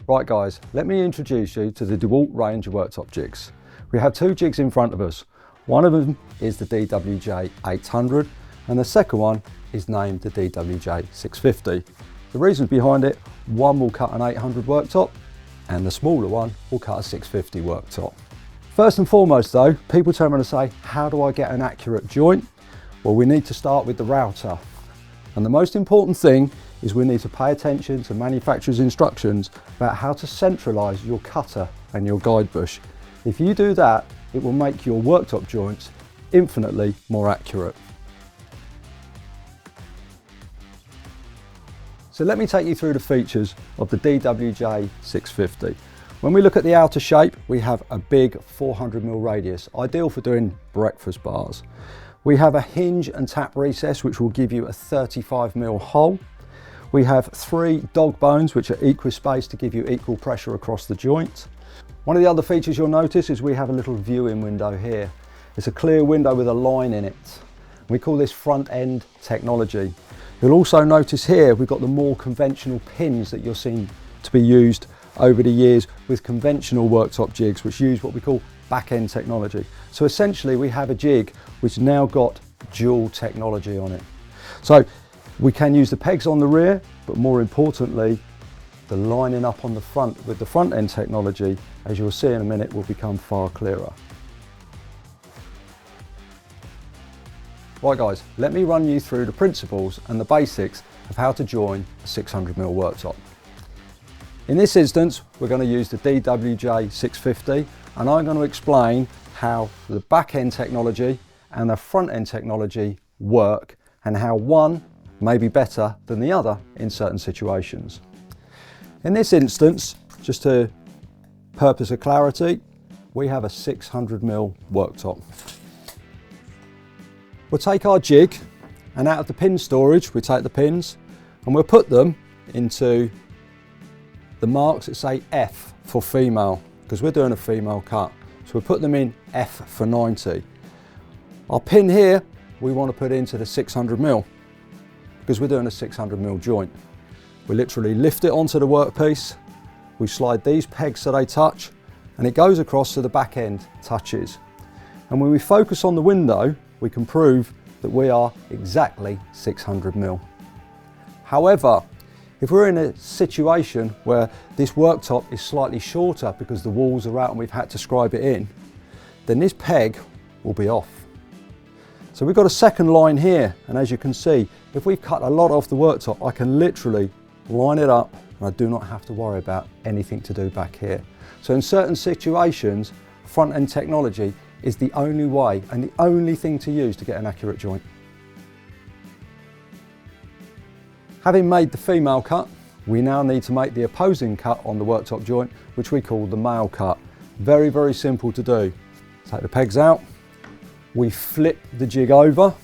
Right guys, let me introduce you to the DeWalt range of worktop jigs. We have two jigs in front of us. One of them is the DWJ 800 and the second one is named the DWJ 650. The reasons behind it, one will cut an 800 worktop and the smaller one will cut a 650 worktop. First and foremost though, people turn around and say, how do I get an accurate joint? Well, we need to start with the router. And the most important thing is we need to pay attention to manufacturer's instructions about how to centralise your cutter and your guide bush. If you do that, it will make your worktop joints infinitely more accurate. So let me take you through the features of the DWJ 650. When we look at the outer shape, we have a big 400mm radius, ideal for doing breakfast bars. We have a hinge and tap recess, which will give you a 35mm hole. We have 3 dog bones, which are equi-spaced to give you equal pressure across the joint. One of the other features you'll notice is we have a little viewing window here. It's a clear window with a line in it. We call this front end technology. You'll also notice here we've got the more conventional pins that you're seeing to be used over the years with conventional worktop jigs, which use what we call back end technology. So essentially we have a jig which now got dual technology on it. So we can use the pegs on the rear, but more importantly, the lining up on the front with the front end technology, as you'll see in a minute, will become far clearer. Right guys, let me run you through the principles and the basics of how to join a 600mm worktop. In this instance, we're going to use the DWJ 650 and I'm going to explain how the back end technology and the front end technology work and how one may be better than the other in certain situations. In this instance, just to purpose of clarity, we have a 600mm worktop. We'll take our jig and out of the pin storage, we take the pins and we'll put them into the marks that say F for female, because we're doing a female cut. So we'll put them in F for 90. Our pin here, we want to put into the 600mm because we're doing a 600mm joint. We literally lift it onto the workpiece, we slide these pegs so they touch, and it goes across so the back end touches. And when we focus on the window, we can prove that we are exactly 600mm. However, if we're in a situation where this worktop is slightly shorter because the walls are out and we've had to scribe it in, then this peg will be off. So we've got a second line here, and as you can see, if we've cut a lot off the worktop, I can literally line it up and I do not have to worry about anything to do back here. So in certain situations, front end technology is the only way and the only thing to use to get an accurate joint. Having made the female cut, we now need to make the opposing cut on the worktop joint, which we call the male cut. Very, very simple to do. Take the pegs out, we flip the jig over,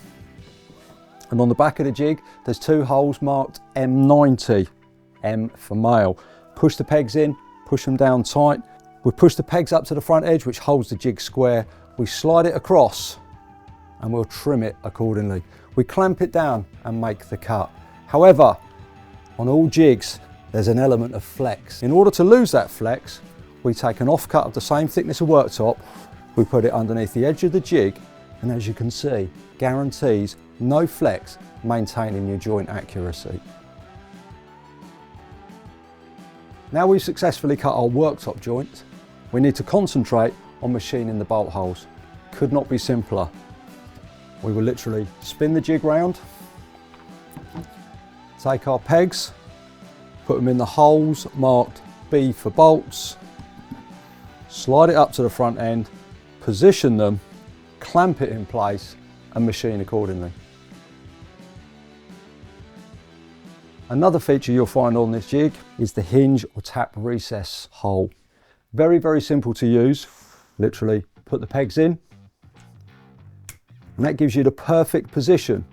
and on the back of the jig, there's 2 holes marked M90, M for male. Push the pegs in, push them down tight. We push the pegs up to the front edge, which holds the jig square. We slide it across and we'll trim it accordingly. We clamp it down and make the cut. However, on all jigs, there's an element of flex. In order to lose that flex, we take an offcut of the same thickness of worktop, we put it underneath the edge of the jig, and as you can see, guarantees no flex, maintaining your joint accuracy. Now we've successfully cut our worktop joint, we need to concentrate on machining the bolt holes. Could not be simpler. We will literally spin the jig round, take our pegs, put them in the holes marked B for bolts, slide it up to the front end, position them, clamp it in place and machine accordingly. Another feature you'll find on this jig is the hinge or tap recess hole. Very, very simple to use. Literally put the pegs in and that gives you the perfect position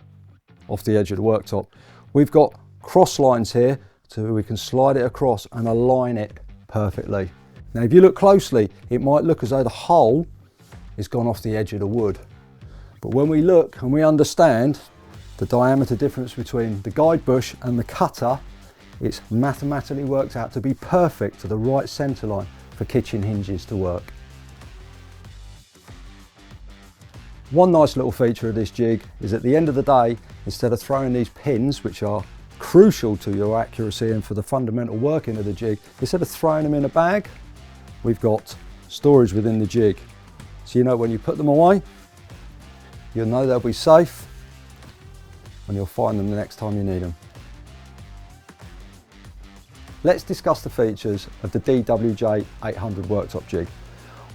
off the edge of the worktop. We've got cross lines here so we can slide it across and align it perfectly. Now if you look closely, it might look as though the hole is gone off the edge of the wood. But when we look and we understand the diameter difference between the guide bush and the cutter, It's mathematically worked out to be perfect to the right centre line for kitchen hinges to work. One nice little feature of this jig is at the end of the day, instead of throwing these pins, which are crucial to your accuracy and for the fundamental working of the jig, instead of throwing them in a bag, we've got storage within the jig. So you know when you put them away, you'll know they'll be safe and you'll find them the next time you need them. Let's discuss the features of the DWJ 800 worktop jig.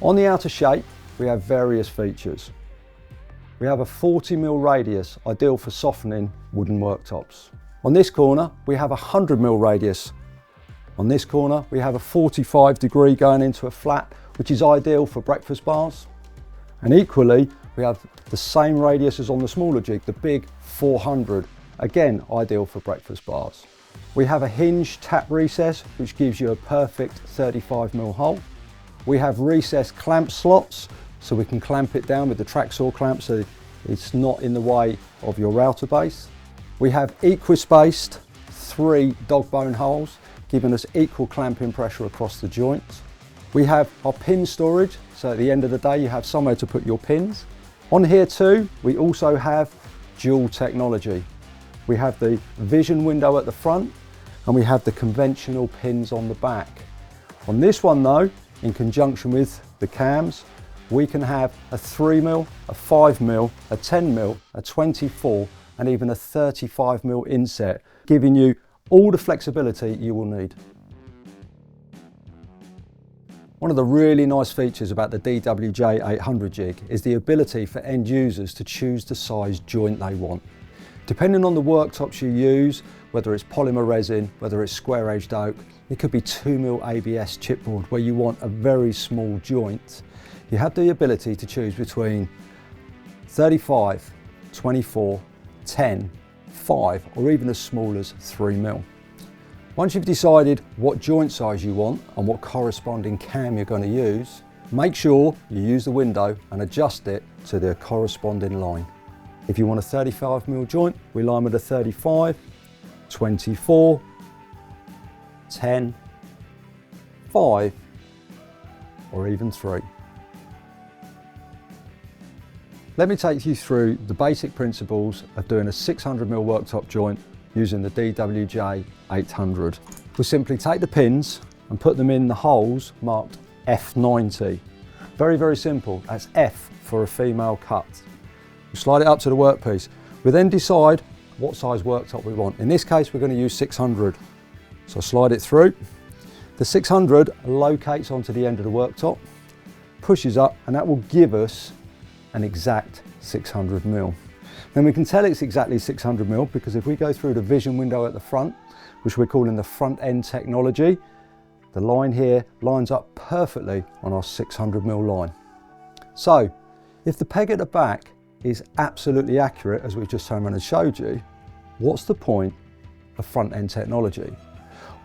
On the outer shape, we have various features. We have a 40mm radius, ideal for softening wooden worktops. On this corner, we have a 100mm radius. On this corner, we have a 45° going into a flat, which is ideal for breakfast bars. And equally, we have the same radius as on the smaller jig, the big 400, again, ideal for breakfast bars. We have a hinge tap recess, which gives you a perfect 35mm hole. We have recessed clamp slots, so we can clamp it down with the track saw clamp so it's not in the way of your router base. We have equispaced 3 dog bone holes, giving us equal clamping pressure across the joints. We have our pin storage, so at the end of the day you have somewhere to put your pins. On here too, we also have dual technology. We have the vision window at the front and we have the conventional pins on the back. On this one though, in conjunction with the cams, we can have a 3mm, a 5mm, a 10mm, a 24 and even a 35mm inset, giving you all the flexibility you will need. One of the really nice features about the DWJ 800 jig is the ability for end users to choose the size joint they want. Depending on the worktops you use, whether it's polymer resin, whether it's square edged oak, it could be 2mm ABS chipboard where you want a very small joint. You have the ability to choose between 35, 24, 10, 5 or even as small as 3mm. Once you've decided what joint size you want and what corresponding cam you're going to use, make sure you use the window and adjust it to the corresponding line. If you want a 35mm joint, we line with a 35, 24, 10, 5 or even 3. Let me take you through the basic principles of doing a 600mm worktop joint using the DWJ 800. We simply take the pins and put them in the holes marked F90. Very, very simple. That's F for a female cut. We slide it up to the workpiece. We then decide what size worktop we want. In this case, we're going to use 600. So slide it through. The 600 locates onto the end of the worktop, pushes up, and that will give us an exact 600mm. Then we can tell it's exactly 600mm because if we go through the vision window at the front, which we're calling the front end technology, the line here lines up perfectly on our 600mm line. So if the peg at the back is absolutely accurate, as we just turned around and showed you, what's the point of front end technology?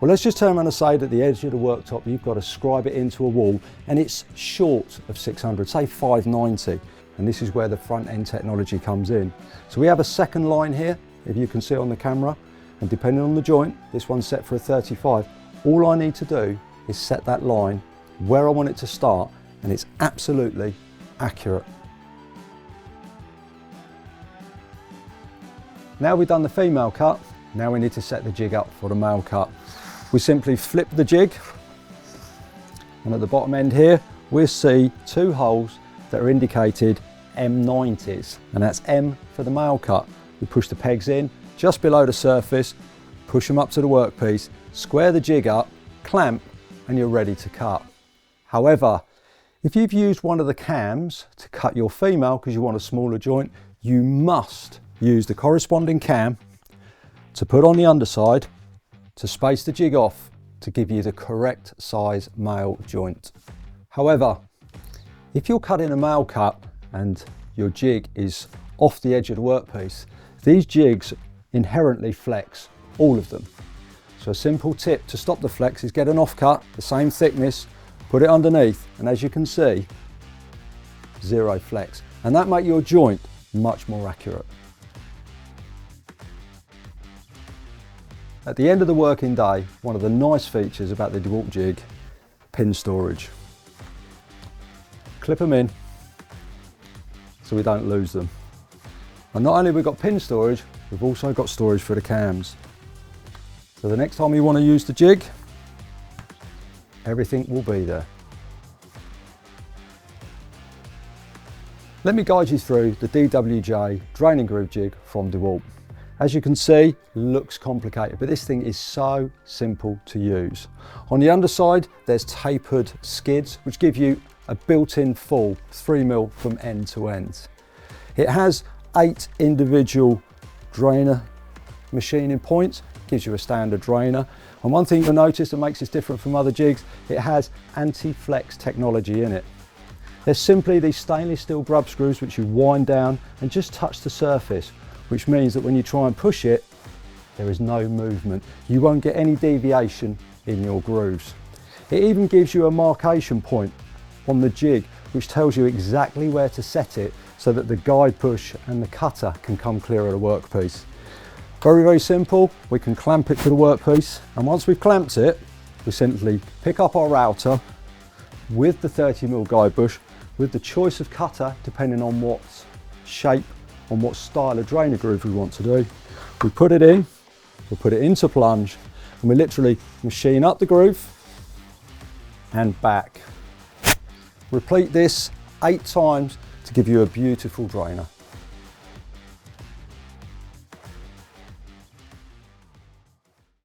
Well, let's just turn around and say that the edge of the worktop, you've got to scribe it into a wall and it's short of 600, say 590. And this is where the front end technology comes in. So we have a second line here, if you can see on the camera, and depending on the joint, this one's set for a 35. All I need to do is set that line where I want it to start, and it's absolutely accurate. Now we've done the female cut, now we need to set the jig up for the male cut. We simply flip the jig, and at the bottom end here, we'll see 2 holes that are indicated M90s, and that's M for the male cut. We push the pegs in just below the surface, push them up to the workpiece, square the jig up, clamp, and you're ready to cut. However, if you've used one of the cams to cut your female because you want a smaller joint, you must use the corresponding cam to put on the underside to space the jig off to give you the correct size male joint. However, if you're cutting a male cut and your jig is off the edge of the workpiece, these jigs inherently flex, all of them. So a simple tip to stop the flex is get an offcut, the same thickness, put it underneath, and as you can see, 0 flex. And that makes your joint much more accurate. At the end of the working day, one of the nice features about the DeWalt Jig, pin storage. Clip them in so we don't lose them. And not only have we got pin storage, we've also got storage for the cams. So the next time you want to use the jig, everything will be there. Let me guide you through the DWJ draining groove jig from DeWalt. As you can see, looks complicated, but this thing is so simple to use. On the underside, there's tapered skids, which give you a built-in full 3mm from end to end. It has 8 individual drainer machining points, gives you a standard drainer. And one thing you'll notice that makes this different from other jigs, it has anti-flex technology in it. They're simply these stainless steel grub screws which you wind down and just touch the surface, which means that when you try and push it, there is no movement. You won't get any deviation in your grooves. It even gives you a marcation point on the jig, which tells you exactly where to set it so that the guide push and the cutter can come clear of the workpiece. Very, very simple. We can clamp it to the workpiece, and once we've clamped it, we simply pick up our router with the 30mm guide bush, with the choice of cutter depending on what shape, on what style of drainer groove we want to do. We put it in, we put it into plunge, and we literally machine up the groove and back. Repeat this 8 times to give you a beautiful drainer.